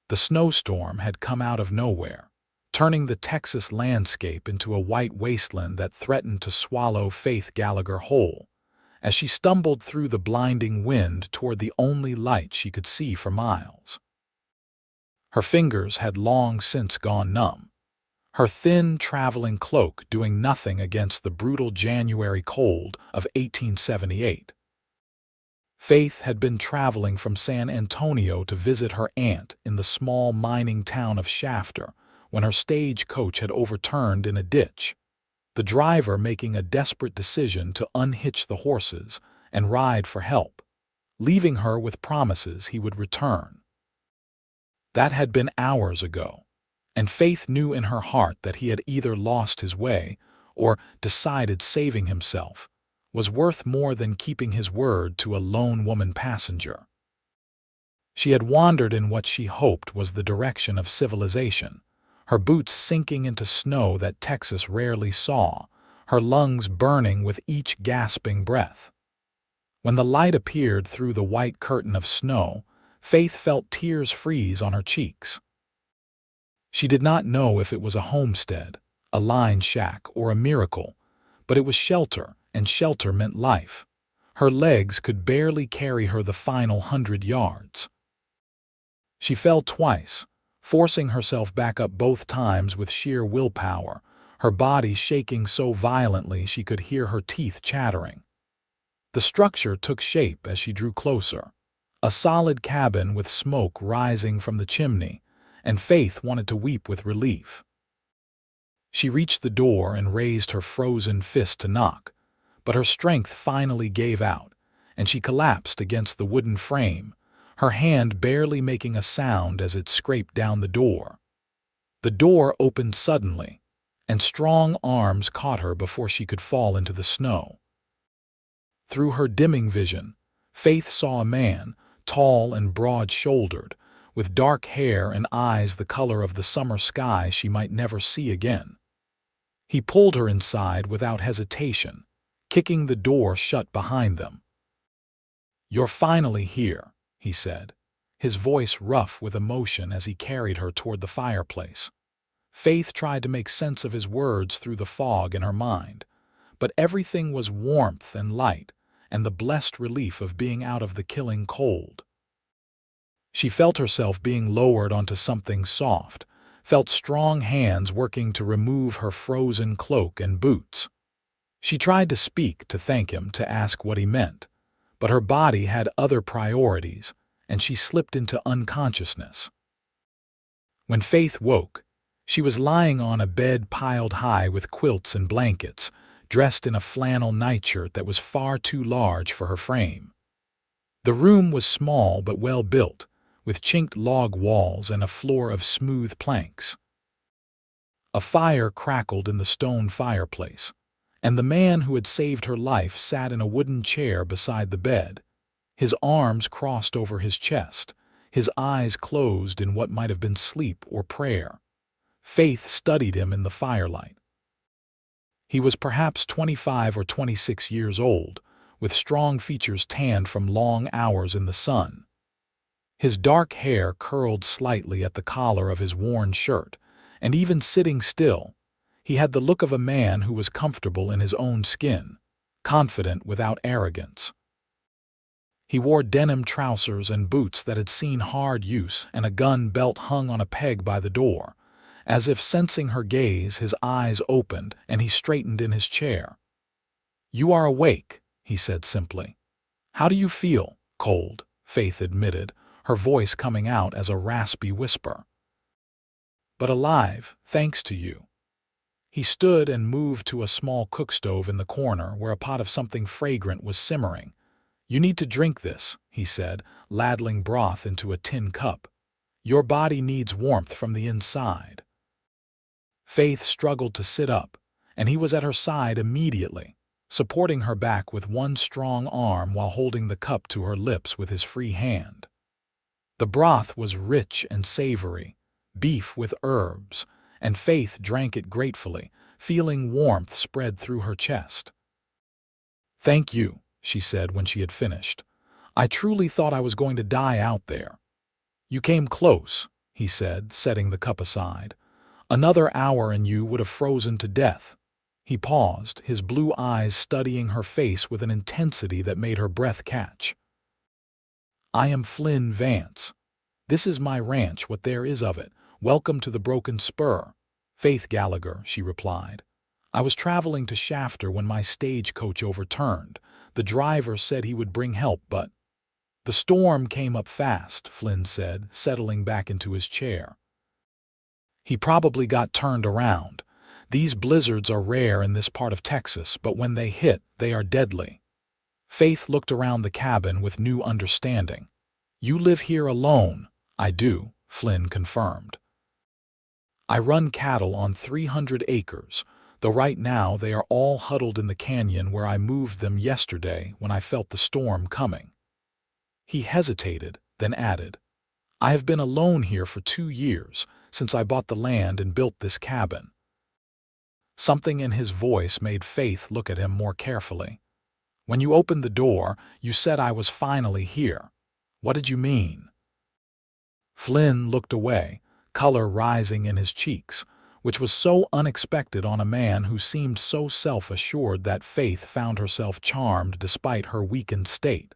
The snowstorm had come out of nowhere, turning the Texas landscape into a white wasteland that threatened to swallow Faith Gallagher whole, as she stumbled through the blinding wind toward the only light she could see for miles. Her fingers had long since gone numb, her thin traveling cloak doing nothing against the brutal January cold of 1878. Faith had been traveling from San Antonio to visit her aunt in the small mining town of Shafter when her stagecoach had overturned in a ditch, the driver making a desperate decision to unhitch the horses and ride for help, leaving her with promises he would return. That had been hours ago, and Faith knew in her heart that he had either lost his way or decided saving himself was worth more than keeping his word to a lone woman passenger. She had wandered in what she hoped was the direction of civilization, her boots sinking into snow that Texas rarely saw, her lungs burning with each gasping breath. When the light appeared through the white curtain of snow, Faith felt tears freeze on her cheeks. She did not know if it was a homestead, a line shack, or a miracle, but it was shelter, and shelter meant life. Her legs could barely carry her the final 100 yards. She fell twice, forcing herself back up both times with sheer willpower, her body shaking so violently she could hear her teeth chattering. The structure took shape as she drew closer, a solid cabin with smoke rising from the chimney, and Faith wanted to weep with relief. She reached the door and raised her frozen fist to knock, but her strength finally gave out, and she collapsed against the wooden frame, her hand barely making a sound as it scraped down the door. The door opened suddenly, and strong arms caught her before she could fall into the snow. Through her dimming vision, Faith saw a man, tall and broad-shouldered, with dark hair and eyes the color of the summer sky she might never see again. He pulled her inside without hesitation, kicking the door shut behind them. "You're finally here," he said, his voice rough with emotion as he carried her toward the fireplace. Faith tried to make sense of his words through the fog in her mind, but everything was warmth and light and the blessed relief of being out of the killing cold. She felt herself being lowered onto something soft, felt strong hands working to remove her frozen cloak and boots. She tried to speak, to thank him, to ask what he meant, but her body had other priorities, and she slipped into unconsciousness. When Faith woke, she was lying on a bed piled high with quilts and blankets, dressed in a flannel nightshirt that was far too large for her frame. The room was small but well built, with chinked log walls and a floor of smooth planks. A fire crackled in the stone fireplace, and the man who had saved her life sat in a wooden chair beside the bed, his arms crossed over his chest, his eyes closed in what might have been sleep or prayer. Faith studied him in the firelight. He was perhaps 25 or 26 years old, with strong features tanned from long hours in the sun. His dark hair curled slightly at the collar of his worn shirt, and even sitting still, he had the look of a man who was comfortable in his own skin, confident without arrogance. He wore denim trousers and boots that had seen hard use, and a gun belt hung on a peg by the door. As if sensing her gaze, his eyes opened and he straightened in his chair. "You are awake," he said simply. "How do you feel?" "Cold," Faith admitted, her voice coming out as a raspy whisper. "But alive, thanks to you." He stood and moved to a small cookstove in the corner where a pot of something fragrant was simmering. "You need to drink this," he said, ladling broth into a tin cup. "Your body needs warmth from the inside." Faith struggled to sit up, and he was at her side immediately, supporting her back with one strong arm while holding the cup to her lips with his free hand. The broth was rich and savory, beef with herbs, and Faith drank it gratefully, feeling warmth spread through her chest. "Thank you," she said when she had finished. "I truly thought I was going to die out there." "You came close," he said, setting the cup aside. "Another hour and you would have frozen to death." He paused, his blue eyes studying her face with an intensity that made her breath catch. "I am Flynn Vance. This is my ranch, what there is of it. Welcome to the Broken Spur." "Faith Gallagher," she replied. "I was traveling to Shafter when my stagecoach overturned. The driver said he would bring help, but—" "The storm came up fast," Flynn said, settling back into his chair. "He probably got turned around. These blizzards are rare in this part of Texas, but when they hit, they are deadly." Faith looked around the cabin with new understanding. "You live here alone?" "I do," Flynn confirmed. "I run cattle on 300 acres, though right now they are all huddled in the canyon where I moved them yesterday when I felt the storm coming." He hesitated, then added, "I have been alone here for 2 years, since I bought the land and built this cabin." Something in his voice made Faith look at him more carefully. "When you opened the door, you said I was finally here. What did you mean?" Flynn looked away, color rising in his cheeks, which was so unexpected on a man who seemed so self-assured that Faith found herself charmed despite her weakened state.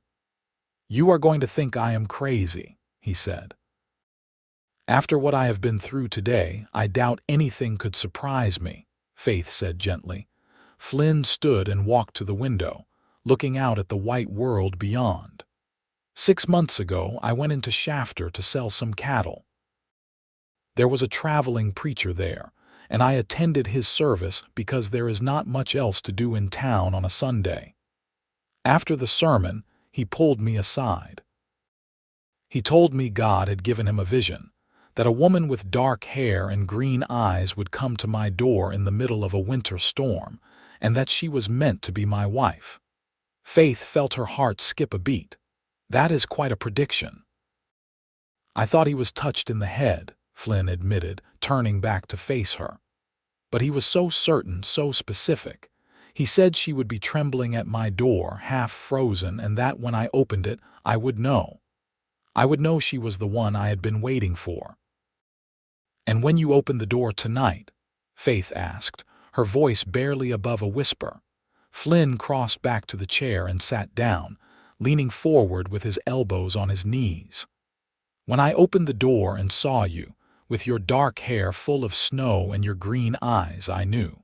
"You are going to think I am crazy," he said. "After what I have been through today, I doubt anything could surprise me," Faith said gently. Flynn stood and walked to the window, looking out at the white world beyond. "6 months ago, I went into Shafter to sell some cattle. There was a traveling preacher there, and I attended his service because there is not much else to do in town on a Sunday. After the sermon, he pulled me aside. He told me God had given him a vision, that a woman with dark hair and green eyes would come to my door in the middle of a winter storm, and that she was meant to be my wife." Faith felt her heart skip a beat. "That is quite a prediction." "I thought he was touched in the head," Flynn admitted, turning back to face her. "But he was so certain, so specific. He said she would be trembling at my door, half frozen, and that when I opened it, I would know. I would know she was the one I had been waiting for." "And when you opened the door tonight?" Faith asked, her voice barely above a whisper. Flynn crossed back to the chair and sat down, leaning forward with his elbows on his knees. "When I opened the door and saw you, with your dark hair full of snow and your green eyes, I knew.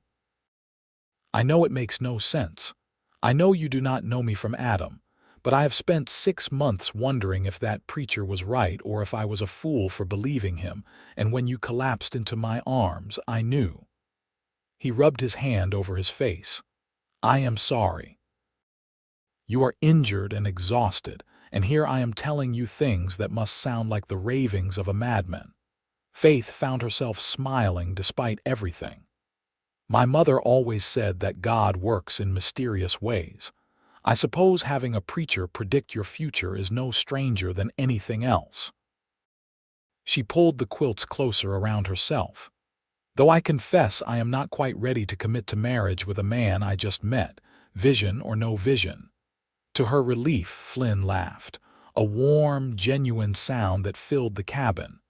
I know it makes no sense. I know you do not know me from Adam, but I have spent 6 months wondering if that preacher was right or if I was a fool for believing him, and when you collapsed into my arms, I knew." He rubbed his hand over his face. "I am sorry. You are injured and exhausted, and here I am telling you things that must sound like the ravings of a madman." Faith found herself smiling despite everything. "My mother always said that God works in mysterious ways. I suppose having a preacher predict your future is no stranger than anything else." She pulled the quilts closer around herself. "Though I confess I am not quite ready to commit to marriage with a man I just met, vision or no vision." To her relief, Flynn laughed, a warm, genuine sound that filled the cabin.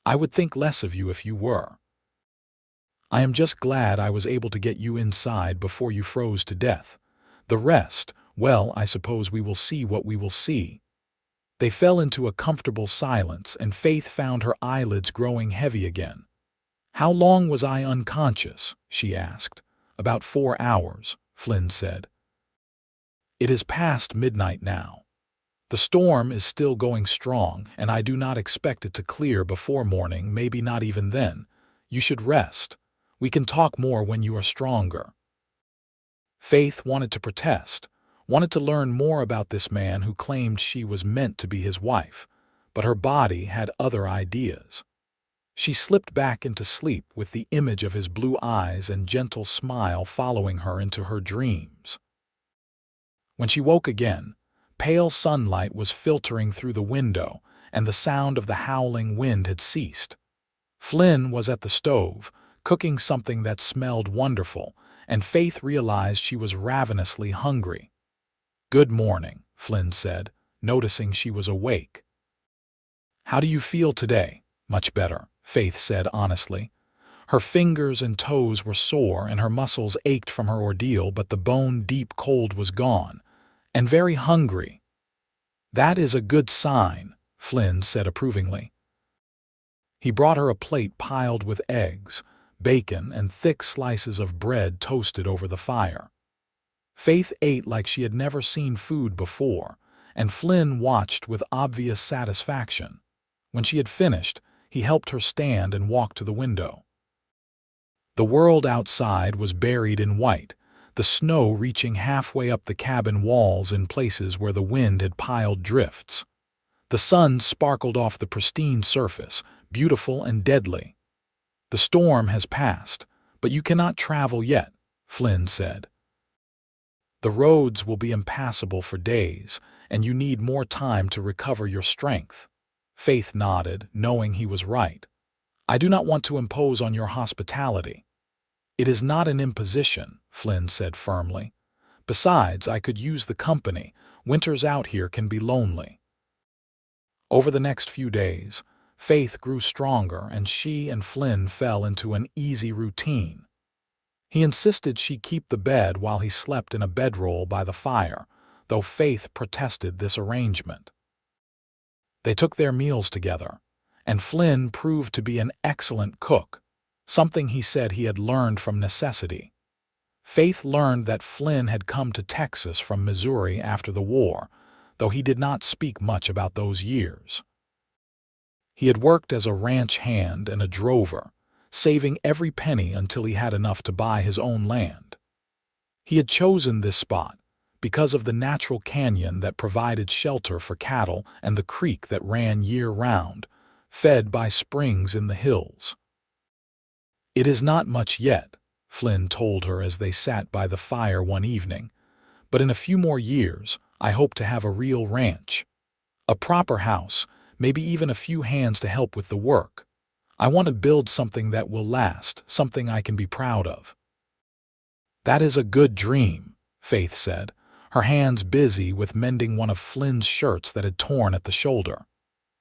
"I would think less of you if you were. I am just glad I was able to get you inside before you froze to death. The rest, well, I suppose we will see what we will see." They fell into a comfortable silence, and Faith found her eyelids growing heavy again. "How long was I unconscious?" she asked. "About 4 hours," Flynn said. "It is past midnight now. The storm is still going strong, and I do not expect it to clear before morning, maybe not even then. You should rest. We can talk more when you are stronger." Faith wanted to protest, wanted to learn more about this man who claimed she was meant to be his wife, but her body had other ideas. She slipped back into sleep with the image of his blue eyes and gentle smile following her into her dreams. When she woke again, pale sunlight was filtering through the window, and the sound of the howling wind had ceased. Flynn was at the stove, cooking something that smelled wonderful, and Faith realized she was ravenously hungry. "Good morning," Flynn said, noticing she was awake. "How do you feel today?" Much better, Faith said honestly. Her fingers and toes were sore and her muscles ached from her ordeal, but the bone-deep cold was gone, and very hungry. That is a good sign, Flynn said approvingly. He brought her a plate piled with eggs, bacon, and thick slices of bread toasted over the fire. Faith ate like she had never seen food before, and Flynn watched with obvious satisfaction. When she had finished, he helped her stand and walk to the window. The world outside was buried in white, the snow reaching halfway up the cabin walls in places where the wind had piled drifts. The sun sparkled off the pristine surface, beautiful and deadly. The storm has passed, but you cannot travel yet, Flynn said. The roads will be impassable for days, and you need more time to recover your strength. Faith nodded, knowing he was right. I do not want to impose on your hospitality. It is not an imposition, Flynn said firmly. Besides, I could use the company. Winters out here can be lonely. Over the next few days, Faith grew stronger and she and Flynn fell into an easy routine. He insisted she keep the bed while he slept in a bedroll by the fire, though Faith protested this arrangement. They took their meals together, and Flynn proved to be an excellent cook, something he said he had learned from necessity. Faith learned that Flynn had come to Texas from Missouri after the war, though he did not speak much about those years. He had worked as a ranch hand and a drover, saving every penny until he had enough to buy his own land. He had chosen this spot because of the natural canyon that provided shelter for cattle and the creek that ran year-round, fed by springs in the hills. It is not much yet, Flynn told her as they sat by the fire one evening, but in a few more years I hope to have a real ranch. A proper house, maybe even a few hands to help with the work. I want to build something that will last, something I can be proud of. That is a good dream, Faith said, her hands busy with mending one of Flynn's shirts that had torn at the shoulder.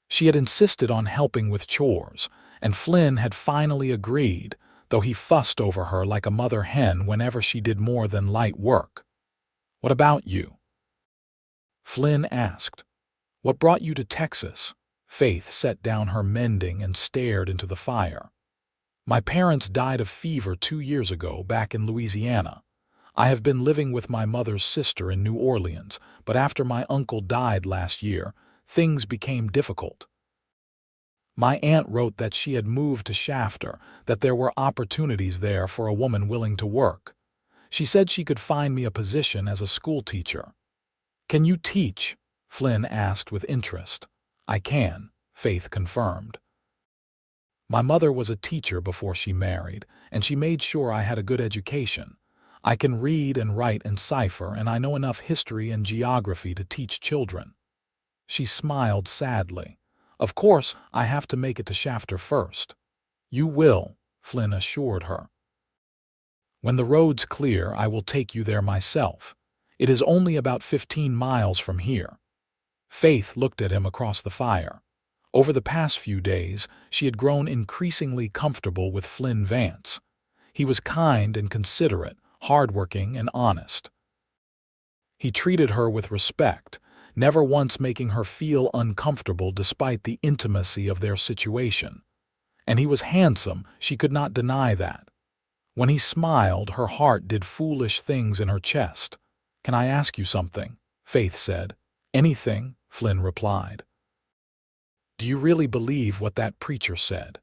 She had insisted on helping with chores, and Flynn had finally agreed, though he fussed over her like a mother hen whenever she did more than light work. What about you? Flynn asked. What brought you to Texas? Faith set down her mending and stared into the fire. My parents died of fever 2 years ago back in Louisiana. I have been living with my mother's sister in New Orleans, but after my uncle died last year, things became difficult. My aunt wrote that she had moved to Shafter, that there were opportunities there for a woman willing to work. She said she could find me a position as a school teacher. Can you teach? Flynn asked with interest. I can, Faith confirmed. My mother was a teacher before she married, and she made sure I had a good education. I can read and write and cipher, and I know enough history and geography to teach children. She smiled sadly. Of course, I have to make it to Shafter first. You will, Flynn assured her. When the road's clear, I will take you there myself. It is only about 15 miles from here. Faith looked at him across the fire. Over the past few days, she had grown increasingly comfortable with Flynn Vance. He was kind and considerate, hardworking and honest. He treated her with respect, never once making her feel uncomfortable despite the intimacy of their situation. And he was handsome, she could not deny that. When he smiled, her heart did foolish things in her chest. Can I ask you something? Faith said. Anything, Flynn replied. Do you really believe what that preacher said?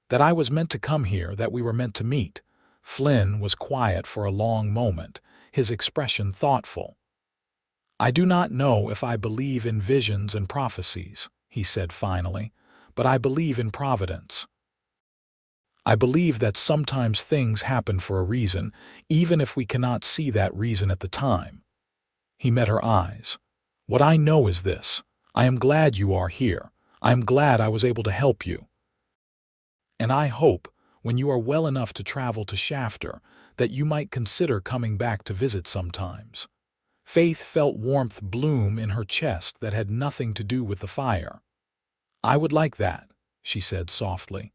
That I was meant to come here, that we were meant to meet? Flynn was quiet for a long moment, his expression thoughtful. I do not know if I believe in visions and prophecies, he said finally, but I believe in providence. I believe that sometimes things happen for a reason, even if we cannot see that reason at the time. He met her eyes. What I know is this. I am glad you are here. I am glad I was able to help you. And I hope, when you are well enough to travel to Shafter, that you might consider coming back to visit sometimes. Faith felt warmth bloom in her chest that had nothing to do with the fire. I would like that, she said softly.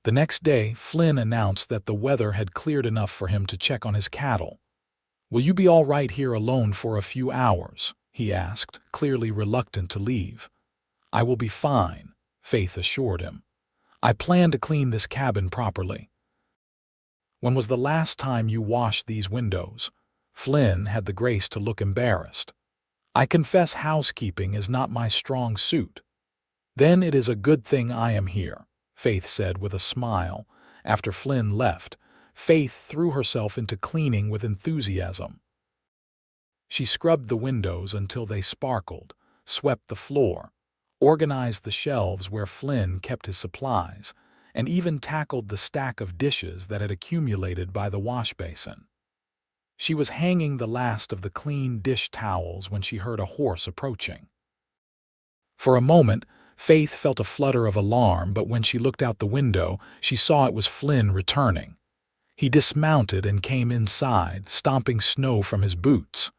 The next day, Flynn announced that the weather had cleared enough for him to check on his cattle. "Will you be all right here alone for a few hours?" he asked, clearly reluctant to leave. "I will be fine," Faith assured him. "I plan to clean this cabin properly." "When was the last time you washed these windows?" Flynn had the grace to look embarrassed. "I confess housekeeping is not my strong suit." "Then it is a good thing I am here," Faith said with a smile. After Flynn left, Faith threw herself into cleaning with enthusiasm. She scrubbed the windows until they sparkled, swept the floor, organized the shelves where Flynn kept his supplies, and even tackled the stack of dishes that had accumulated by the wash basin. She was hanging the last of the clean dish towels when she heard a horse approaching. For a moment, Faith felt a flutter of alarm, but when she looked out the window, she saw it was Flynn returning. He dismounted and came inside, stomping snow from his boots.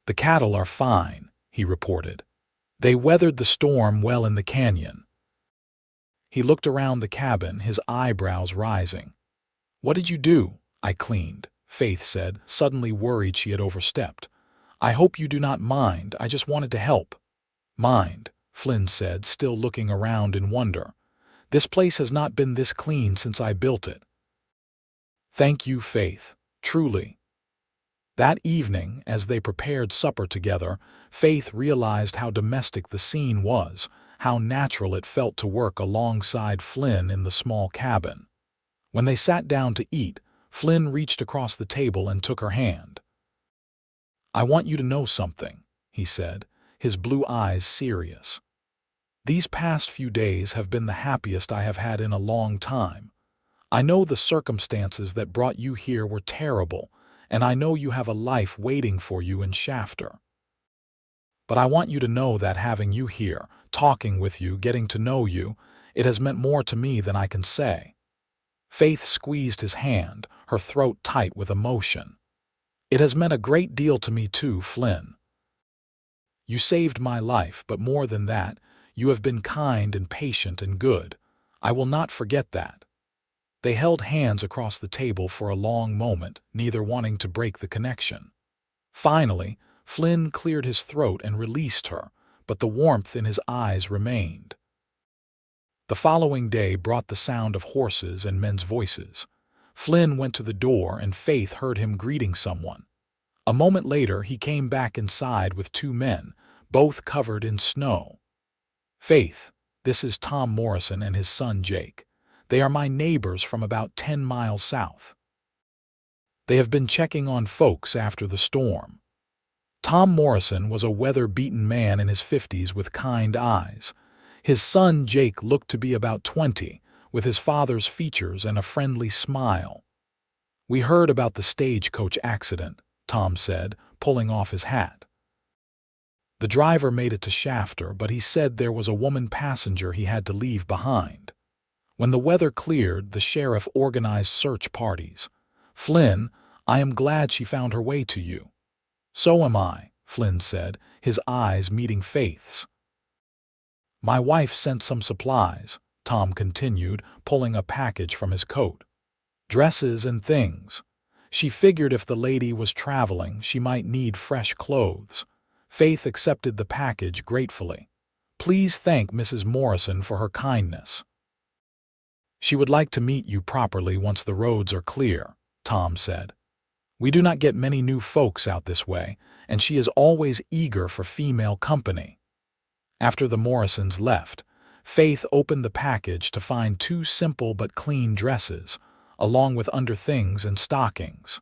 "The cattle are fine," he reported. "They weathered the storm well in the canyon." He looked around the cabin, his eyebrows rising. "What did you do?" "I cleaned," Faith said, suddenly worried she had overstepped. "I hope you do not mind. I just wanted to help." "Mind," Flynn said, still looking around in wonder. "This place has not been this clean since I built it." "Thank you, Faith. Truly." That evening, as they prepared supper together, Faith realized how domestic the scene was, how natural it felt to work alongside Flynn in the small cabin. When they sat down to eat, Flynn reached across the table and took her hand. "I want you to know something," he said, his blue eyes serious. "These past few days have been the happiest I have had in a long time. I know the circumstances that brought you here were terrible, and I know you have a life waiting for you in Shafter. But I want you to know that having you here, talking with you, getting to know you, it has meant more to me than I can say." Faith squeezed his hand, her throat tight with emotion. "It has meant a great deal to me too, Flynn. You saved my life, but more than that, you have been kind and patient and good. I will not forget that." They held hands across the table for a long moment, neither wanting to break the connection. Finally, Flynn cleared his throat and released her, but the warmth in his eyes remained. The following day brought the sound of horses and men's voices. Flynn went to the door and Faith heard him greeting someone. A moment later, he came back inside with two men, both covered in snow. "Faith, this is Tom Morrison and his son Jake. They are my neighbors from about 10 miles south. They have been checking on folks after the storm." Tom Morrison was a weather-beaten man in his 50s with kind eyes. His son Jake looked to be about 20, with his father's features and a friendly smile. "We heard about the stagecoach accident," Tom said, pulling off his hat. "The driver made it to Shafter, but he said there was a woman passenger he had to leave behind. When the weather cleared, the sheriff organized search parties. Flynn, I am glad she found her way to you." "So am I," Flynn said, his eyes meeting Faith's. "My wife sent some supplies," Tom continued, pulling a package from his coat. "Dresses and things. She figured if the lady was traveling, she might need fresh clothes." Faith accepted the package gratefully. "Please thank Mrs. Morrison for her kindness. She would like to meet you properly once the roads are clear," Tom said. "We do not get many new folks out this way, and she is always eager for female company." After the Morrisons left, Faith opened the package to find two simple but clean dresses, along with underthings and stockings.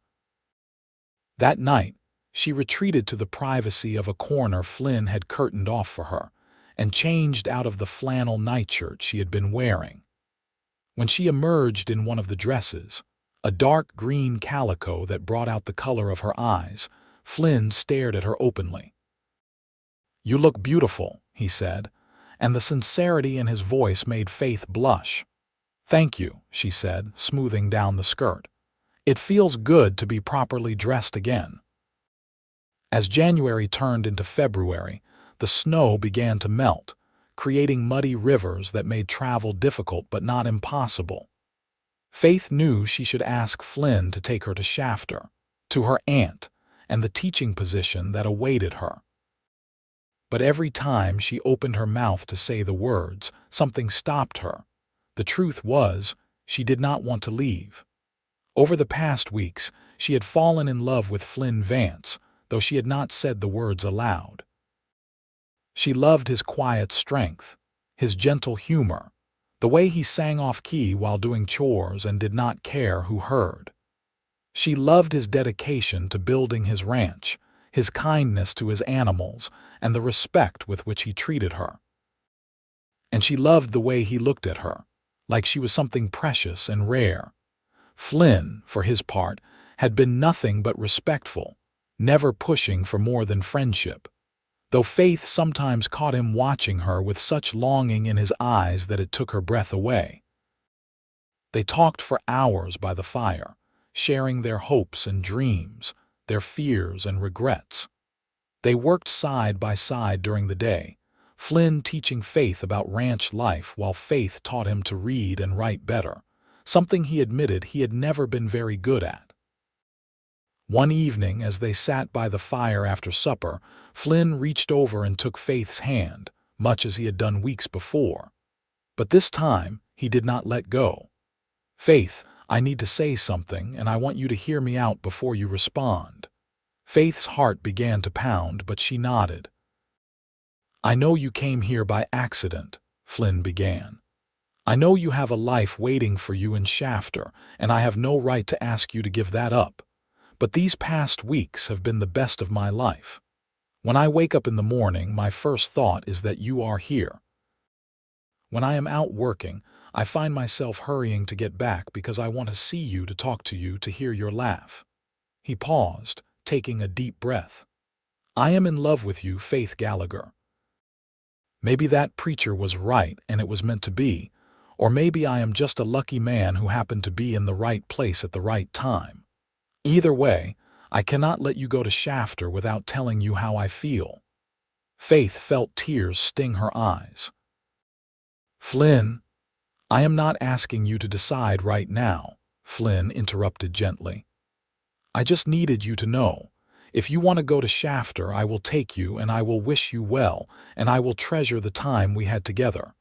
That night, she retreated to the privacy of a corner Flynn had curtained off for her, and changed out of the flannel nightshirt she had been wearing. When she emerged in one of the dresses, a dark green calico that brought out the color of her eyes, Flynn stared at her openly. "You look beautiful," he said, and the sincerity in his voice made Faith blush. "Thank you," she said, smoothing down the skirt. "It feels good to be properly dressed again." As January turned into February, the snow began to melt, creating muddy rivers that made travel difficult but not impossible. Faith knew she should ask Flynn to take her to Shafter, to her aunt, and the teaching position that awaited her. But every time she opened her mouth to say the words, something stopped her. The truth was, she did not want to leave. Over the past weeks, she had fallen in love with Flynn Vance, though she had not said the words aloud. She loved his quiet strength, his gentle humor, the way he sang off-key while doing chores and did not care who heard. She loved his dedication to building his ranch, his kindness to his animals, and the respect with which he treated her. And she loved the way he looked at her, like she was something precious and rare. Flynn, for his part, had been nothing but respectful, never pushing for more than friendship, though Faith sometimes caught him watching her with such longing in his eyes that it took her breath away. They talked for hours by the fire, sharing their hopes and dreams, their fears and regrets. They worked side by side during the day, Flynn teaching Faith about ranch life while Faith taught him to read and write better, something he admitted he had never been very good at. One evening, as they sat by the fire after supper, Flynn reached over and took Faith's hand, much as he had done weeks before. But this time, he did not let go. "Faith, I need to say something, and I want you to hear me out before you respond." Faith's heart began to pound, but she nodded. "I know you came here by accident," Flynn began. "I know you have a life waiting for you in Shafter, and I have no right to ask you to give that up. But these past weeks have been the best of my life. When I wake up in the morning, my first thought is that you are here. When I am out working, I find myself hurrying to get back because I want to see you, to talk to you, to hear your laugh." He paused, taking a deep breath. "I am in love with you, Faith Gallagher. Maybe that preacher was right and it was meant to be, or maybe I am just a lucky man who happened to be in the right place at the right time. Either way, I cannot let you go to Shafter without telling you how I feel." Faith felt tears sting her eyes. "Flynn, I am not asking you to decide right now," Flynn interrupted gently. "I just needed you to know. If you want to go to Shafter, I will take you, and I will wish you well, and I will treasure the time we had together.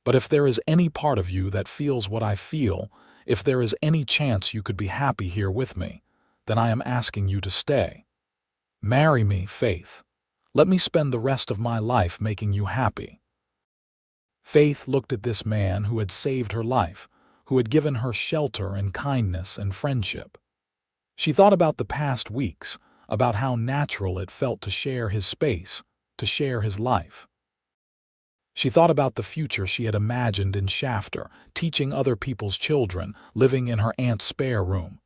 But if there is any part of you that feels what I feel, if there is any chance you could be happy here with me, then I am asking you to stay. Marry me, Faith. Let me spend the rest of my life making you happy." Faith looked at this man who had saved her life, who had given her shelter and kindness and friendship. She thought about the past weeks, about how natural it felt to share his space, to share his life. She thought about the future she had imagined in Shafter, teaching other people's children, living in her aunt's spare room.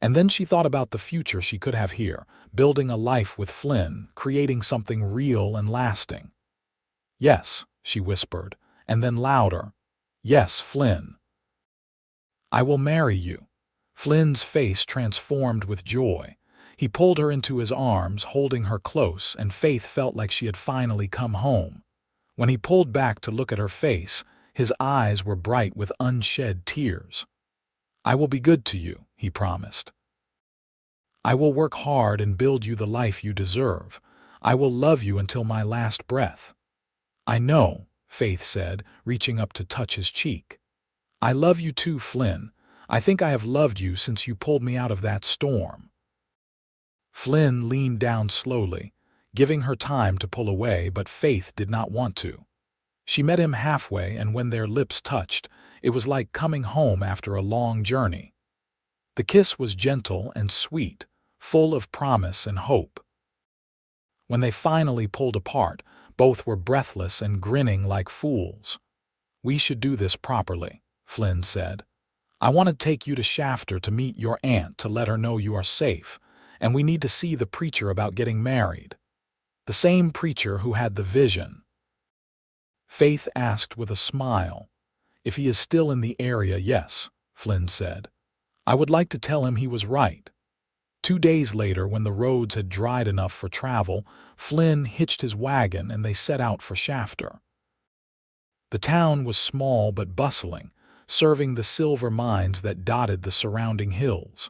And then she thought about the future she could have here, building a life with Flynn, creating something real and lasting. "Yes," she whispered, and then louder, "Yes, Flynn. I will marry you." Flynn's face transformed with joy. He pulled her into his arms, holding her close, and Faith felt like she had finally come home. When he pulled back to look at her face, his eyes were bright with unshed tears. "I will be good to you," he promised. "I will work hard and build you the life you deserve. I will love you until my last breath." "I know," Faith said, reaching up to touch his cheek. "I love you too, Flynn. I think I have loved you since you pulled me out of that storm." Flynn leaned down slowly, giving her time to pull away, but Faith did not want to. She met him halfway, and when their lips touched, it was like coming home after a long journey. The kiss was gentle and sweet, full of promise and hope. When they finally pulled apart, both were breathless and grinning like fools. "We should do this properly," Flynn said. "I want to take you to Shafter to meet your aunt, to let her know you are safe, and we need to see the preacher about getting married. The same preacher who had the vision." Faith asked with a smile. "If he is still in the area, yes," Flynn said. "I would like to tell him he was right." 2 days later, when the roads had dried enough for travel, Flynn hitched his wagon and they set out for Shafter. The town was small but bustling, serving the silver mines that dotted the surrounding hills.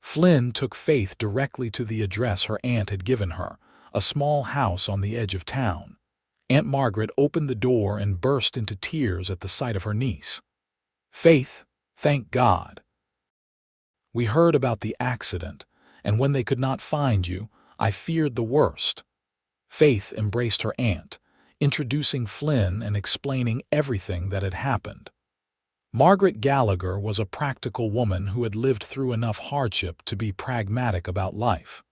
Flynn took Faith directly to the address her aunt had given her, a small house on the edge of town. Aunt Margaret opened the door and burst into tears at the sight of her niece. "Faith, thank God. We heard about the accident, and when they could not find you, I feared the worst." Faith embraced her aunt, introducing Flynn and explaining everything that had happened. Margaret Gallagher was a practical woman who had lived through enough hardship to be pragmatic about life.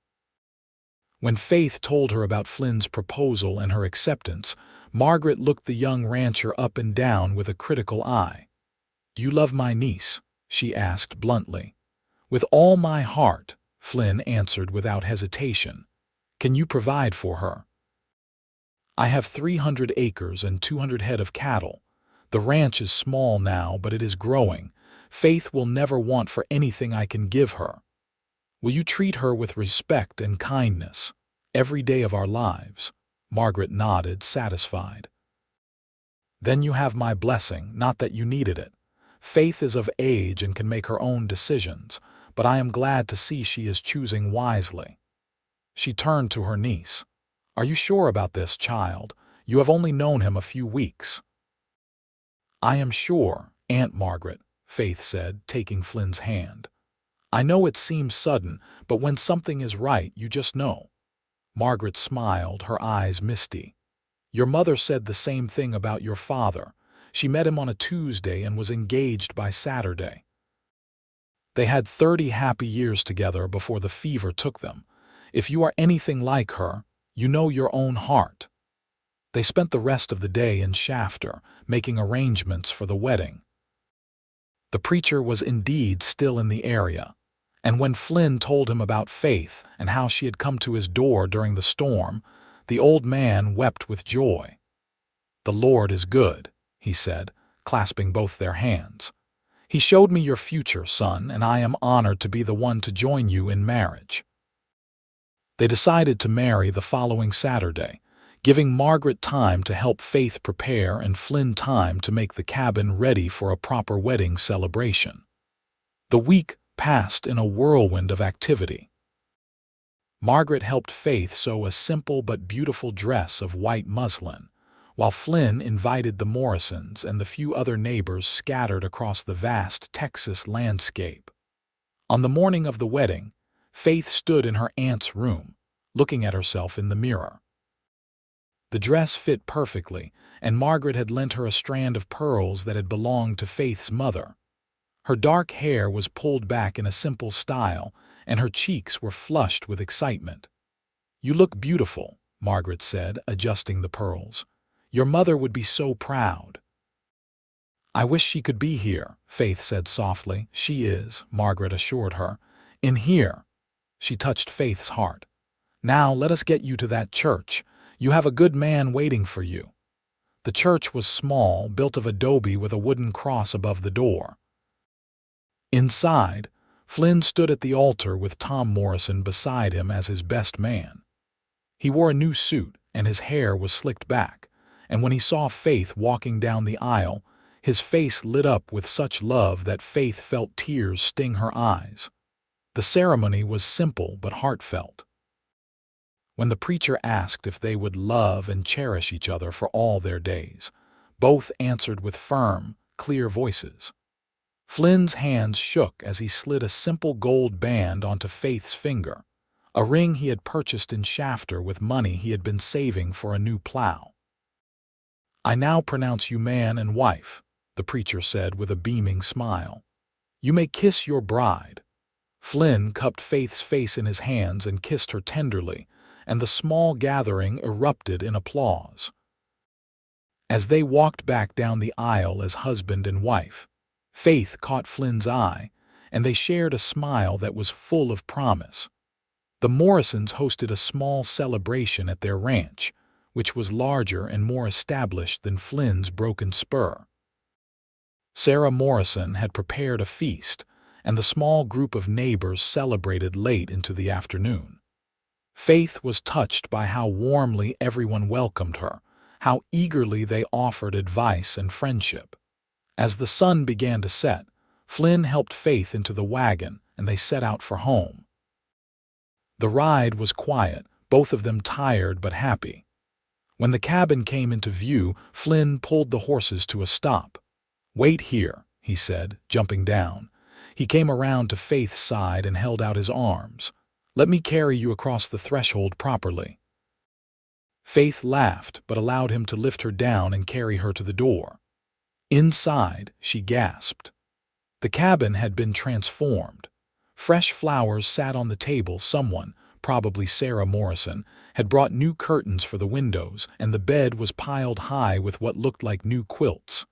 When Faith told her about Flynn's proposal and her acceptance, Margaret looked the young rancher up and down with a critical eye. "Do you love my niece?" she asked bluntly. "With all my heart," Flynn answered without hesitation. "Can you provide for her?" "I have 300 acres and 200 head of cattle. The ranch is small now, but it is growing. Faith will never want for anything I can give her. Will you treat her with respect and kindness every day of our lives?" Margaret nodded, satisfied. "Then you have my blessing, not that you needed it. Faith is of age and can make her own decisions, but I am glad to see she is choosing wisely." She turned to her niece. "Are you sure about this, child? You have only known him a few weeks." "I am sure, Aunt Margaret," Faith said, taking Flynn's hand. "I know it seems sudden, but when something is right, you just know." Margaret smiled, her eyes misty. "Your mother said the same thing about your father. She met him on a Tuesday and was engaged by Saturday. They had 30 happy years together before the fever took them. If you are anything like her, you know your own heart." They spent the rest of the day in Shafter, making arrangements for the wedding. The preacher was indeed still in the area, and when Flynn told him about Faith and how she had come to his door during the storm, the old man wept with joy. "The Lord is good," he said, clasping both their hands. "He showed me your future, son, and I am honored to be the one to join you in marriage." They decided to marry the following Saturday, giving Margaret time to help Faith prepare and Flynn time to make the cabin ready for a proper wedding celebration. The week passed in a whirlwind of activity. Margaret helped Faith sew a simple but beautiful dress of white muslin, while Flynn invited the Morrisons and the few other neighbors scattered across the vast Texas landscape. On the morning of the wedding, Faith stood in her aunt's room, looking at herself in the mirror. The dress fit perfectly, and Margaret had lent her a strand of pearls that had belonged to Faith's mother. Her dark hair was pulled back in a simple style, and her cheeks were flushed with excitement. "You look beautiful," Margaret said, adjusting the pearls. "Your mother would be so proud." "I wish she could be here," Faith said softly. "She is," Margaret assured her. "In here." She touched Faith's heart. "Now let us get you to that church. You have a good man waiting for you." The church was small, built of adobe with a wooden cross above the door. Inside, Flynn stood at the altar with Tom Morrison beside him as his best man. He wore a new suit, and his hair was slicked back, and when he saw Faith walking down the aisle, his face lit up with such love that Faith felt tears sting her eyes. The ceremony was simple but heartfelt. When the preacher asked if they would love and cherish each other for all their days, both answered with firm, clear voices. Flynn's hands shook as he slid a simple gold band onto Faith's finger, a ring he had purchased in Shafter with money he had been saving for a new plow. "I now pronounce you man and wife," the preacher said with a beaming smile. "You may kiss your bride." Flynn cupped Faith's face in his hands and kissed her tenderly, and the small gathering erupted in applause. As they walked back down the aisle as husband and wife, Faith caught Flynn's eye, and they shared a smile that was full of promise. The Morrisons hosted a small celebration at their ranch, which was larger and more established than Flynn's broken spur. Sarah Morrison had prepared a feast, and the small group of neighbors celebrated late into the afternoon. Faith was touched by how warmly everyone welcomed her, how eagerly they offered advice and friendship. As the sun began to set, Flynn helped Faith into the wagon and they set out for home. The ride was quiet, both of them tired but happy. When the cabin came into view, Flynn pulled the horses to a stop. "Wait here," he said, jumping down. He came around to Faith's side and held out his arms. "Let me carry you across the threshold properly." Faith laughed, but allowed him to lift her down and carry her to the door. Inside, she gasped. The cabin had been transformed. Fresh flowers sat on the table. Someone, probably Sarah Morrison, had brought new curtains for the windows, and the bed was piled high with what looked like new quilts.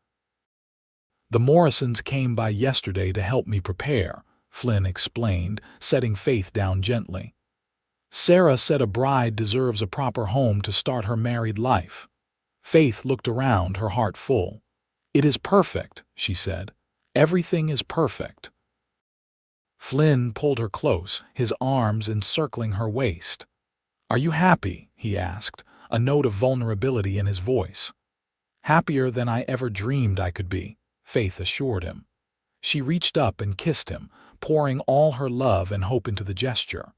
"The Morrisons came by yesterday to help me prepare," Flynn explained, setting Faith down gently. "Sarah said a bride deserves a proper home to start her married life." Faith looked around, her heart full. "It is perfect," she said. "Everything is perfect." Flynn pulled her close, his arms encircling her waist. "Are you happy?" he asked, a note of vulnerability in his voice. "Happier than I ever dreamed I could be," Faith assured him. She reached up and kissed him, pouring all her love and hope into the gesture.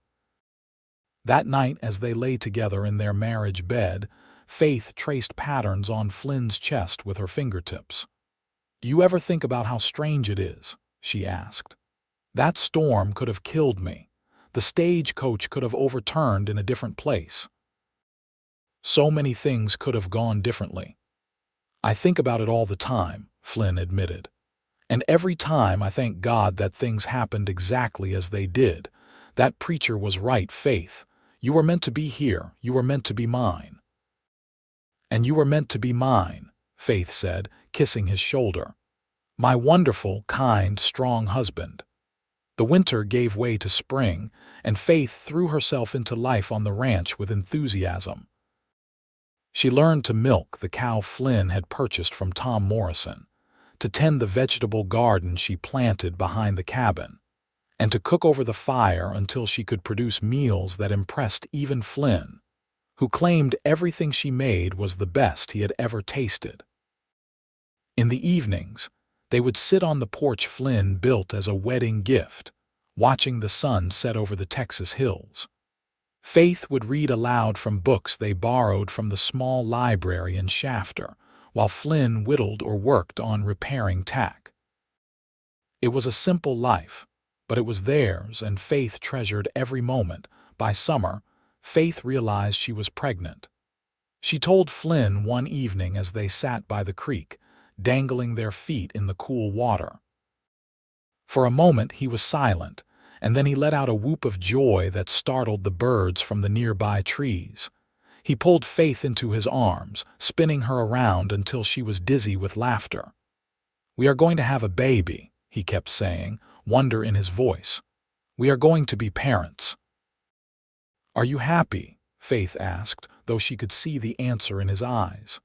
That night, as they lay together in their marriage bed, Faith traced patterns on Flynn's chest with her fingertips. "Do you ever think about how strange it is?" she asked. "That storm could have killed me. The stagecoach could have overturned in a different place. So many things could have gone differently." "I think about it all the time," Flynn admitted. "And every time I thank God that things happened exactly as they did. That preacher was right, Faith. You were meant to be here. You were meant to be mine." "And you were meant to be mine," Faith said, kissing his shoulder. "My wonderful, kind, strong husband." The winter gave way to spring, and Faith threw herself into life on the ranch with enthusiasm. She learned to milk the cow Flynn had purchased from Tom Morrison, to tend the vegetable garden she planted behind the cabin, and to cook over the fire until she could produce meals that impressed even Flynn, who claimed everything she made was the best he had ever tasted. In the evenings, they would sit on the porch Flynn built as a wedding gift, watching the sun set over the Texas hills. Faith would read aloud from books they borrowed from the small library in Shafter, while Flynn whittled or worked on repairing tack. It was a simple life, but it was theirs, and Faith treasured every moment. By summer, Faith realized she was pregnant. She told Flynn one evening as they sat by the creek, dangling their feet in the cool water. For a moment he was silent, and then he let out a whoop of joy that startled the birds from the nearby trees. He pulled Faith into his arms, spinning her around until she was dizzy with laughter. "We are going to have a baby," he kept saying, wonder in his voice. "We are going to be parents." "Are you happy?" Faith asked, though she could see the answer in his eyes.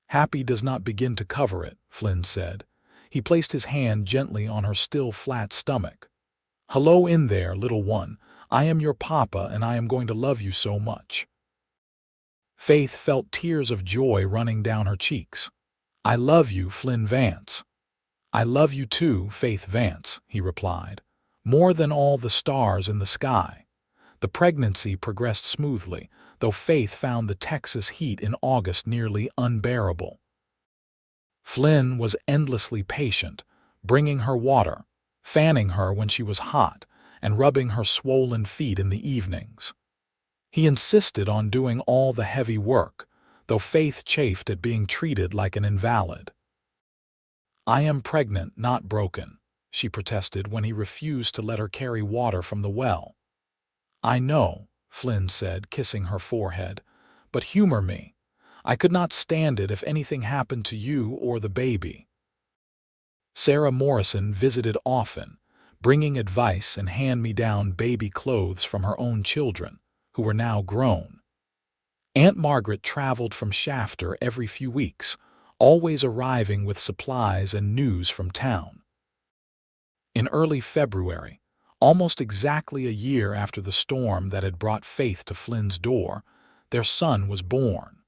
"Happy does not begin to cover it," Flynn said. He placed his hand gently on her still flat stomach. "Hello in there, little one. I am your papa and I am going to love you so much." Faith felt tears of joy running down her cheeks. "I love you, Flynn Vance." "I love you too, Faith Vance," he replied. "More than all the stars in the sky." The pregnancy progressed smoothly, though Faith found the Texas heat in August nearly unbearable. Flynn was endlessly patient, bringing her water, fanning her when she was hot, and rubbing her swollen feet in the evenings. He insisted on doing all the heavy work, though Faith chafed at being treated like an invalid. "I am pregnant, not broken," she protested when he refused to let her carry water from the well. "I know," Flynn said, kissing her forehead, "but humor me. I could not stand it if anything happened to you or the baby." Sarah Morrison visited often, bringing advice and hand-me-down baby clothes from her own children, who were now grown. Aunt Margaret traveled from Shafter every few weeks, always arriving with supplies and news from town. In early February, almost exactly a year after the storm that had brought Faith to Flynn's door, their son was born.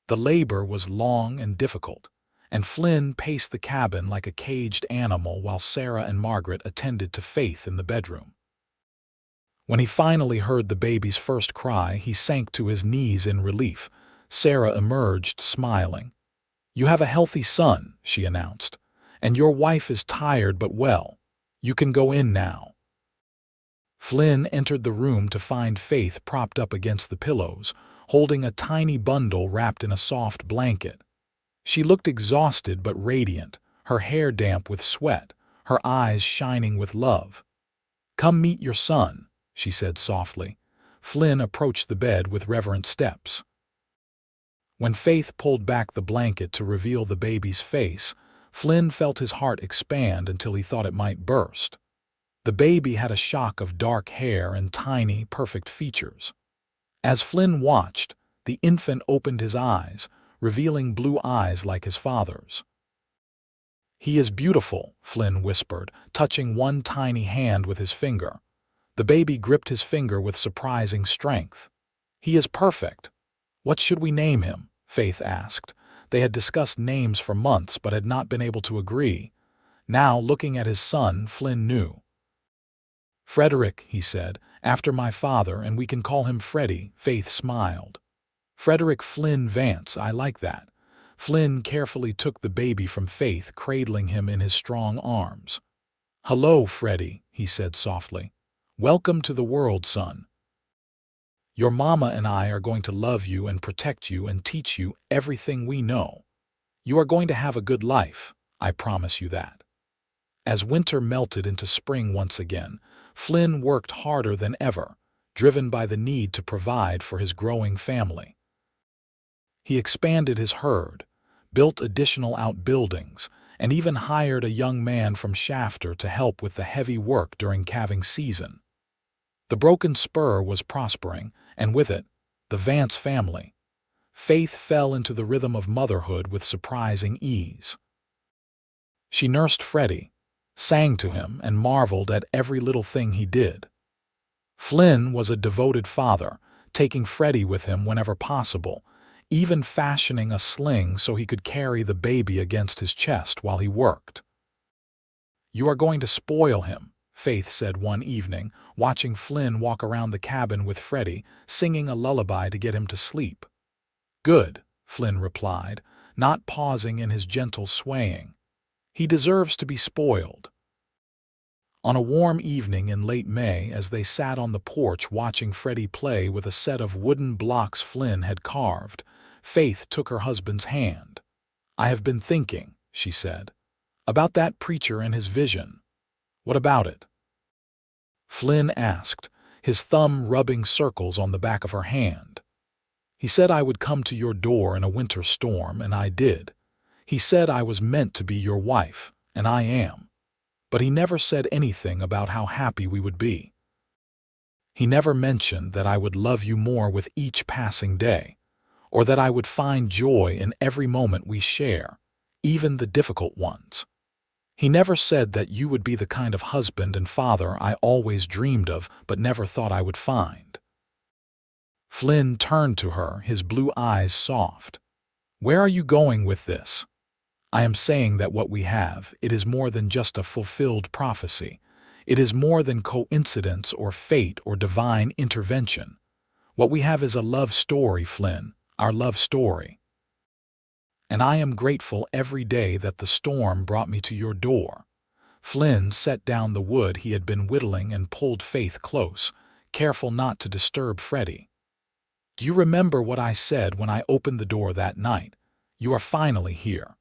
The labor was long and difficult, and Flynn paced the cabin like a caged animal while Sarah and Margaret attended to Faith in the bedroom. When he finally heard the baby's first cry, he sank to his knees in relief. Sarah emerged, smiling. "You have a healthy son," she announced, "and your wife is tired but well. You can go in now." Flynn entered the room to find Faith propped up against the pillows, holding a tiny bundle wrapped in a soft blanket. She looked exhausted but radiant, her hair damp with sweat, her eyes shining with love. "Come meet your son," she said softly. Flynn approached the bed with reverent steps. When Faith pulled back the blanket to reveal the baby's face, Flynn felt his heart expand until he thought it might burst. The baby had a shock of dark hair and tiny, perfect features. As Flynn watched, the infant opened his eyes, revealing blue eyes like his father's. "He is beautiful," Flynn whispered, touching one tiny hand with his finger. The baby gripped his finger with surprising strength. "He is perfect." "What should we name him?" Faith asked. They had discussed names for months but had not been able to agree. Now, looking at his son, Flynn knew. "Frederick," he said, "after my father, and we can call him Freddie." Faith smiled. "Frederick Flynn Vance, I like that." Flynn carefully took the baby from Faith, cradling him in his strong arms. "Hello, Freddie," he said softly. "Welcome to the world, son. Your mama and I are going to love you and protect you and teach you everything we know. You are going to have a good life, I promise you that." As winter melted into spring once again, Flynn worked harder than ever, driven by the need to provide for his growing family. He expanded his herd, built additional outbuildings, and even hired a young man from Shafter to help with the heavy work during calving season. The broken spur was prospering, and with it, the Vance family. Faith fell into the rhythm of motherhood with surprising ease. She nursed Freddie, sang to him, and marveled at every little thing he did. Flynn was a devoted father, taking Freddie with him whenever possible, even fashioning a sling so he could carry the baby against his chest while he worked. "You are going to spoil him," Faith said one evening, watching Flynn walk around the cabin with Freddie, singing a lullaby to get him to sleep. "Good," Flynn replied, not pausing in his gentle swaying. "He deserves to be spoiled." On a warm evening in late May, as they sat on the porch watching Freddie play with a set of wooden blocks Flynn had carved, Faith took her husband's hand. "I have been thinking," she said, "about that preacher and his vision." "What about it?" Flynn asked, his thumb rubbing circles on the back of her hand. "He said I would come to your door in a winter storm, and I did. He said I was meant to be your wife, and I am. But he never said anything about how happy we would be. He never mentioned that I would love you more with each passing day, or that I would find joy in every moment we share, even the difficult ones. He never said that you would be the kind of husband and father I always dreamed of but never thought I would find." Flynn turned to her, his blue eyes soft. "Where are you going with this?" "I am saying that what we have, it is more than just a fulfilled prophecy. It is more than coincidence or fate or divine intervention. What we have is a love story, Flynn, our love story. And I am grateful every day that the storm brought me to your door." Flynn set down the wood he had been whittling and pulled Faith close, careful not to disturb Freddie. "Do you remember what I said when I opened the door that night? You are finally here.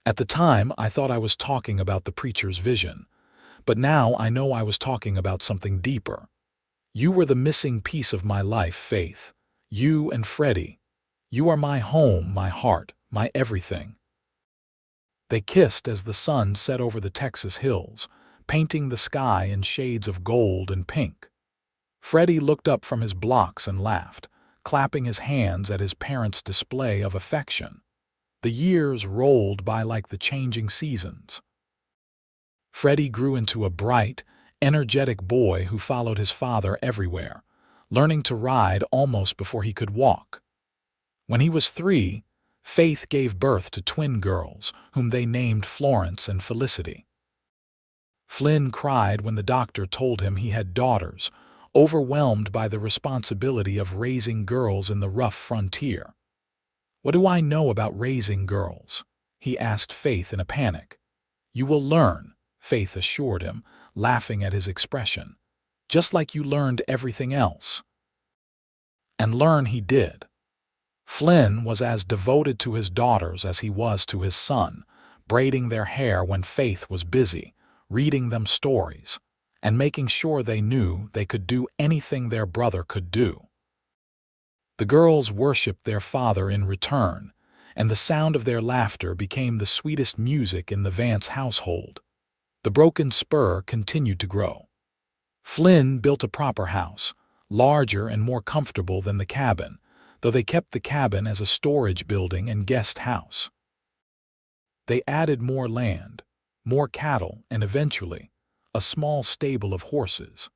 At the time, I thought I was talking about the preacher's vision, but now I know I was talking about something deeper. You were the missing piece of my life, Faith. You and Freddie. You are my home, my heart, my everything." They kissed as the sun set over the Texas hills, painting the sky in shades of gold and pink. Freddie looked up from his blocks and laughed, clapping his hands at his parents' display of affection. The years rolled by like the changing seasons. Freddie grew into a bright, energetic boy who followed his father everywhere, learning to ride almost before he could walk. When he was 3, Faith gave birth to twin girls, whom they named Florence and Felicity. Flynn cried when the doctor told him he had daughters, overwhelmed by the responsibility of raising girls in the rough frontier. "What do I know about raising girls?" he asked Faith in a panic. "You will learn," Faith assured him, laughing at his expression, "just like you learned everything else." And learn he did. Flynn was as devoted to his daughters as he was to his son, braiding their hair when Faith was busy, reading them stories, and making sure they knew they could do anything their brother could do. The girls worshipped their father in return, and the sound of their laughter became the sweetest music in the Vance household. The broken spur continued to grow. Flynn built a proper house, larger and more comfortable than the cabin, though they kept the cabin as a storage building and guest house. They added more land, more cattle, and eventually, a small stable of horses.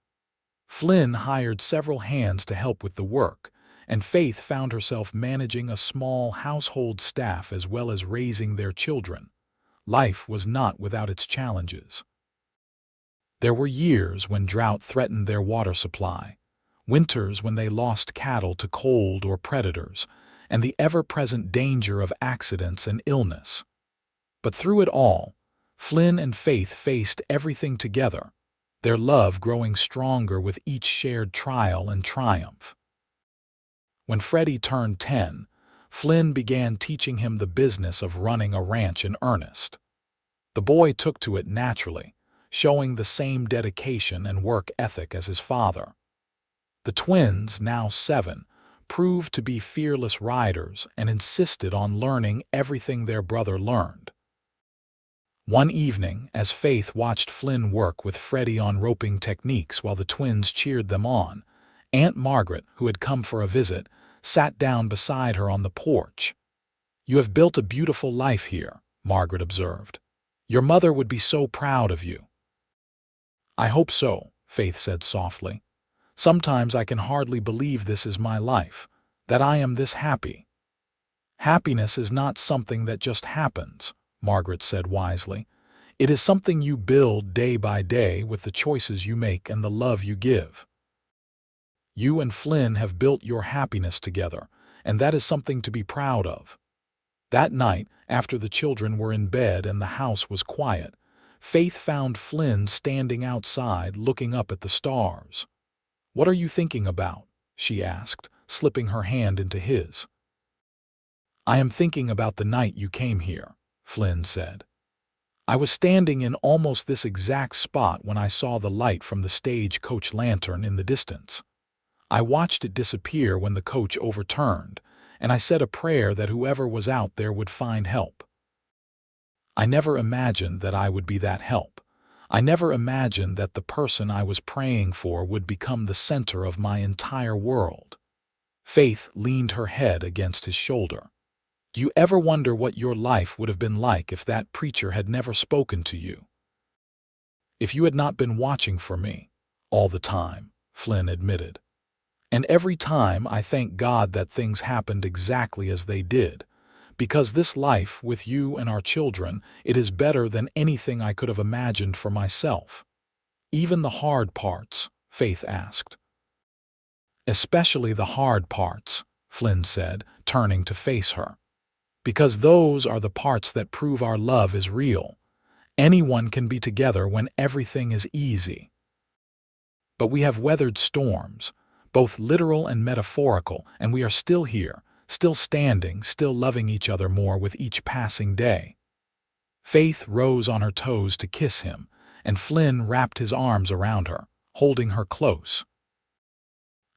Flynn hired several hands to help with the work, and Faith found herself managing a small household staff as well as raising their children. Life was not without its challenges. There were years when drought threatened their water supply, winters when they lost cattle to cold or predators, and the ever-present danger of accidents and illness. But through it all, Flynn and Faith faced everything together, their love growing stronger with each shared trial and triumph. When Freddie turned 10, Flynn began teaching him the business of running a ranch in earnest. The boy took to it naturally, showing the same dedication and work ethic as his father. The twins, now 7, proved to be fearless riders and insisted on learning everything their brother learned. One evening, as Faith watched Flynn work with Freddie on roping techniques while the twins cheered them on, Aunt Margaret, who had come for a visit, sat down beside her on the porch. "You have built a beautiful life here," Margaret observed. "Your mother would be so proud of you." "I hope so," Faith said softly. "Sometimes I can hardly believe this is my life, that I am this happy." "Happiness is not something that just happens," Margaret said wisely. "It is something you build day by day with the choices you make and the love you give. You and Flynn have built your happiness together, and that is something to be proud of." That night, after the children were in bed and the house was quiet, Faith found Flynn standing outside looking up at the stars. "What are you thinking about?" she asked, slipping her hand into his. "I am thinking about the night you came here," Flynn said. "I was standing in almost this exact spot when I saw the light from the stagecoach lantern in the distance. I watched it disappear when the coach overturned, and I said a prayer that whoever was out there would find help. I never imagined that I would be that help. I never imagined that the person I was praying for would become the center of my entire world." Faith leaned her head against his shoulder. "Do you ever wonder what your life would have been like if that preacher had never spoken to you? If you had not been watching for me all the time," Flynn admitted. "And every time I thank God that things happened exactly as they did, because this life with you and our children, it is better than anything I could have imagined for myself." "Even the hard parts?" Faith asked. "Especially the hard parts," Flynn said, turning to face her. "Because those are the parts that prove our love is real. Anyone can be together when everything is easy. But we have weathered storms, both literal and metaphorical, and we are still here, still standing, still loving each other more with each passing day." Faith rose on her toes to kiss him, and Flynn wrapped his arms around her, holding her close.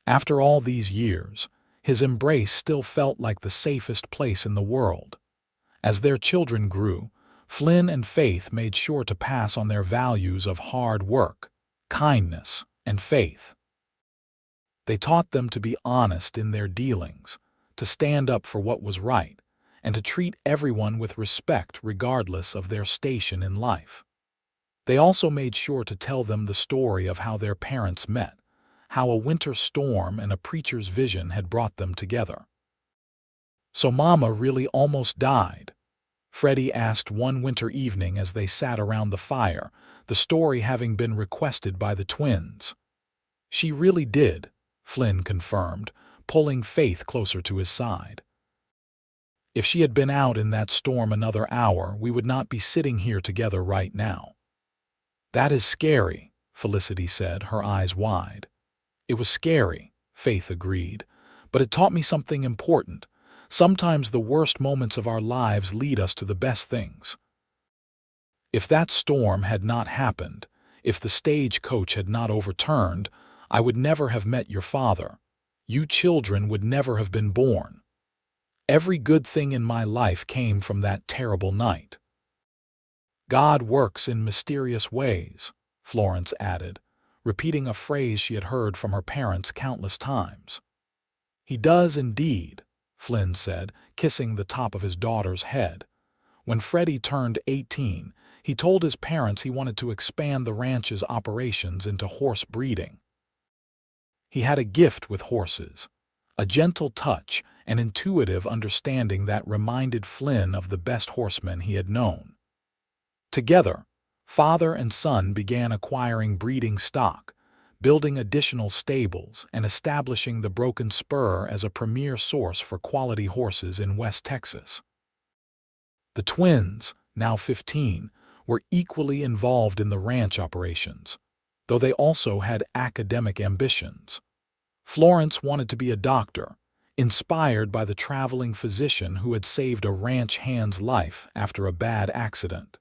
After all these years, his embrace still felt like the safest place in the world. As their children grew, Flynn and Faith made sure to pass on their values of hard work, kindness, and faith. They taught them to be honest in their dealings, to stand up for what was right, and to treat everyone with respect regardless of their station in life. They also made sure to tell them the story of how their parents met, how a winter storm and a preacher's vision had brought them together. "So Mama really almost died?" Freddie asked one winter evening as they sat around the fire, the story having been requested by the twins. "She really did," Flynn confirmed, pulling Faith closer to his side. "If she had been out in that storm another hour, we would not be sitting here together right now." "That is scary," Felicity said, her eyes wide. "It was scary," Faith agreed, "but it taught me something important. Sometimes the worst moments of our lives lead us to the best things." "If that storm had not happened, if the stagecoach had not overturned, I would never have met your father. You children would never have been born. Every good thing in my life came from that terrible night." "God works in mysterious ways," Florence added, repeating a phrase she had heard from her parents countless times. "He does indeed," Flynn said, kissing the top of his daughter's head. When Freddie turned 18, he told his parents he wanted to expand the ranch's operations into horse breeding. He had a gift with horses, a gentle touch, an intuitive understanding that reminded Flynn of the best horsemen he had known. Together, father and son began acquiring breeding stock, building additional stables, and establishing the Broken Spur as a premier source for quality horses in West Texas. The twins, now 15, were equally involved in the ranch operations, though they also had academic ambitions. Florence wanted to be a doctor, inspired by the traveling physician who had saved a ranch hand's life after a bad accident.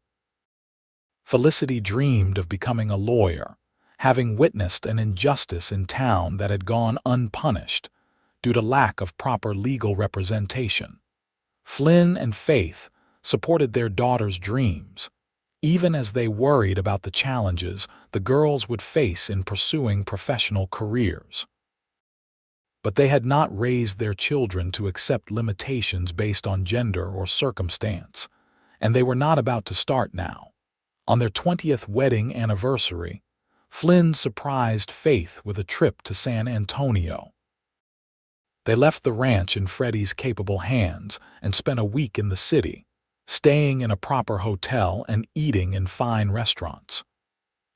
Felicity dreamed of becoming a lawyer, having witnessed an injustice in town that had gone unpunished due to lack of proper legal representation. Flynn and Faith supported their daughter's dreams, even as they worried about the challenges the girls would face in pursuing professional careers. But they had not raised their children to accept limitations based on gender or circumstance, and they were not about to start now. On their 20th wedding anniversary, Flynn surprised Faith with a trip to San Antonio. They left the ranch in Freddie's capable hands and spent a week in the city, staying in a proper hotel and eating in fine restaurants.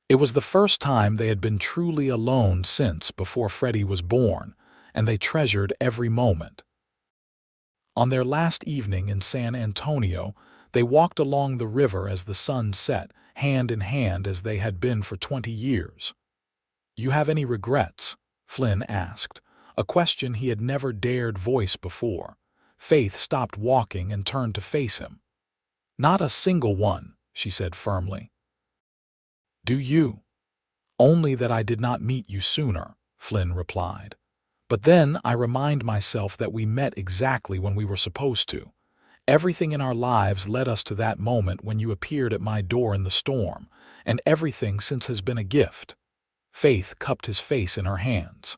It was the first time they had been truly alone since before Freddie was born, and they treasured every moment. On their last evening in San Antonio, they walked along the river as the sun set, hand in hand as they had been for 20 years. "You have any regrets?" Flynn asked, a question he had never dared voice before. Faith stopped walking and turned to face him. "Not a single one," she said firmly. "Do you?" "Only that I did not meet you sooner," Flynn replied. "But then I remind myself that we met exactly when we were supposed to. Everything in our lives led us to that moment when you appeared at my door in the storm, and everything since has been a gift." Faith cupped his face in her hands.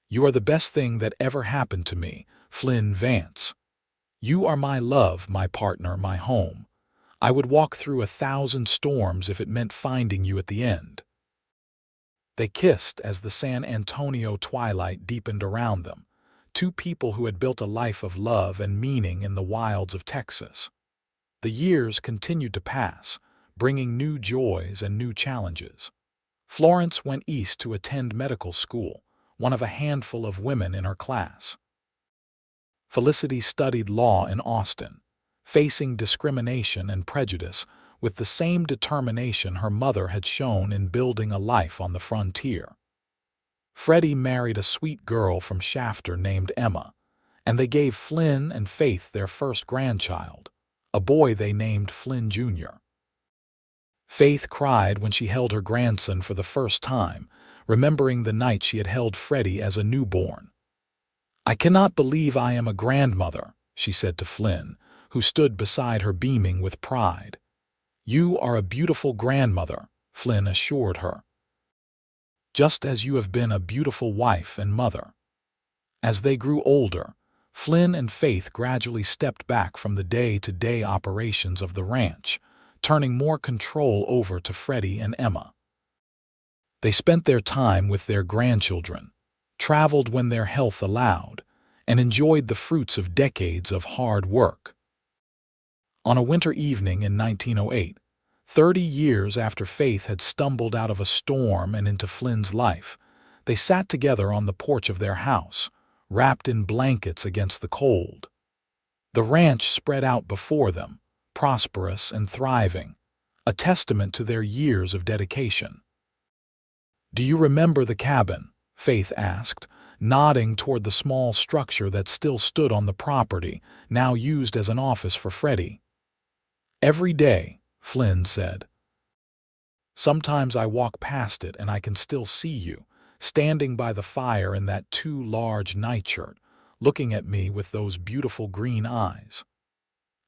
"You are the best thing that ever happened to me, Flynn Vance. You are my love, my partner, my home. I would walk through 1,000 storms if it meant finding you at the end." They kissed as the San Antonio twilight deepened around them, two people who had built a life of love and meaning in the wilds of Texas. The years continued to pass, bringing new joys and new challenges. Florence went east to attend medical school, one of a handful of women in her class. Felicity studied law in Austin, facing discrimination and prejudice with the same determination her mother had shown in building a life on the frontier. Freddie married a sweet girl from Shafter named Emma, and they gave Flynn and Faith their first grandchild, a boy they named Flynn Jr. Faith cried when she held her grandson for the first time, remembering the night she had held Freddie as a newborn. "I cannot believe I am a grandmother," she said to Flynn, who stood beside her beaming with pride. "You are a beautiful grandmother," Flynn assured her, "just as you have been a beautiful wife and mother." As they grew older, Flynn and Faith gradually stepped back from the day-to-day operations of the ranch, turning more control over to Freddie and Emma. They spent their time with their grandchildren, traveled when their health allowed, and enjoyed the fruits of decades of hard work. On a winter evening in 1908, 30 years after Faith had stumbled out of a storm and into Flynn's life, they sat together on the porch of their house, wrapped in blankets against the cold. The ranch spread out before them, prosperous and thriving, a testament to their years of dedication. "Do you remember the cabin?" Faith asked, nodding toward the small structure that still stood on the property, now used as an office for Freddie. "Every day," Flynn said. "Sometimes I walk past it and I can still see you, standing by the fire in that too large nightshirt, looking at me with those beautiful green eyes.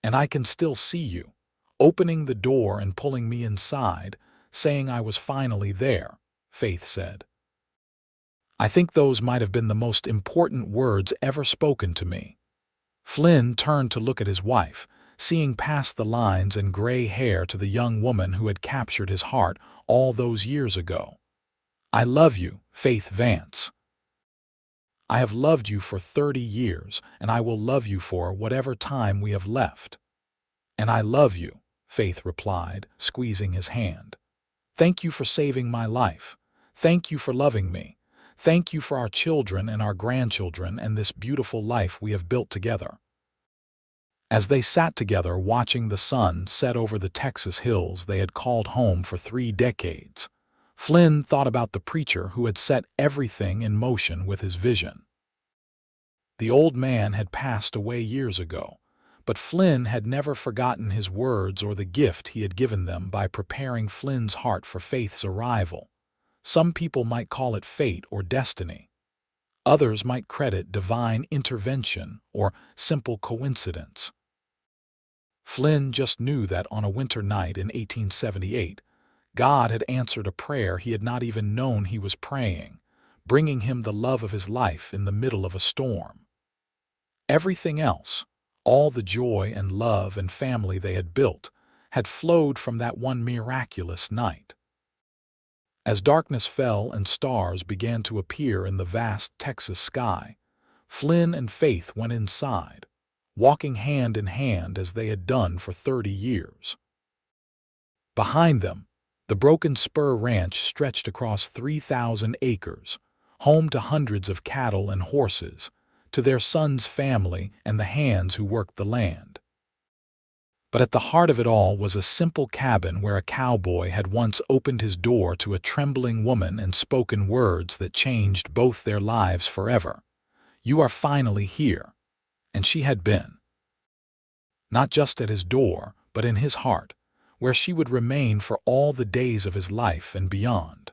And I can still see you, opening the door and pulling me inside, saying I was finally there," Faith said. "I think those might have been the most important words ever spoken to me." Flynn turned to look at his wife, seeing past the lines and gray hair to the young woman who had captured his heart all those years ago. "I love you, Faith Vance. I have loved you for 30 years, and I will love you for whatever time we have left." "And I love you," Faith replied, squeezing his hand. "Thank you for saving my life. Thank you for loving me. Thank you for our children and our grandchildren and this beautiful life we have built together." As they sat together watching the sun set over the Texas hills they had called home for 3 decades, Flynn thought about the preacher who had set everything in motion with his vision. The old man had passed away years ago, but Flynn had never forgotten his words or the gift he had given them by preparing Flynn's heart for Faith's arrival. Some people might call it fate or destiny. Others might credit divine intervention or simple coincidence. Flynn just knew that on a winter night in 1878, God had answered a prayer he had not even known he was praying, bringing him the love of his life in the middle of a storm. Everything else, all the joy and love and family they had built, had flowed from that one miraculous night. As darkness fell and stars began to appear in the vast Texas sky, Flynn and Faith went inside, walking hand in hand as they had done for 30 years. Behind them, the Broken Spur Ranch stretched across 3,000 acres, home to hundreds of cattle and horses, to their son's family and the hands who worked the land. But at the heart of it all was a simple cabin where a cowboy had once opened his door to a trembling woman and spoken words that changed both their lives forever. "You are finally here." And she had been. Not just at his door, but in his heart, where she would remain for all the days of his life and beyond.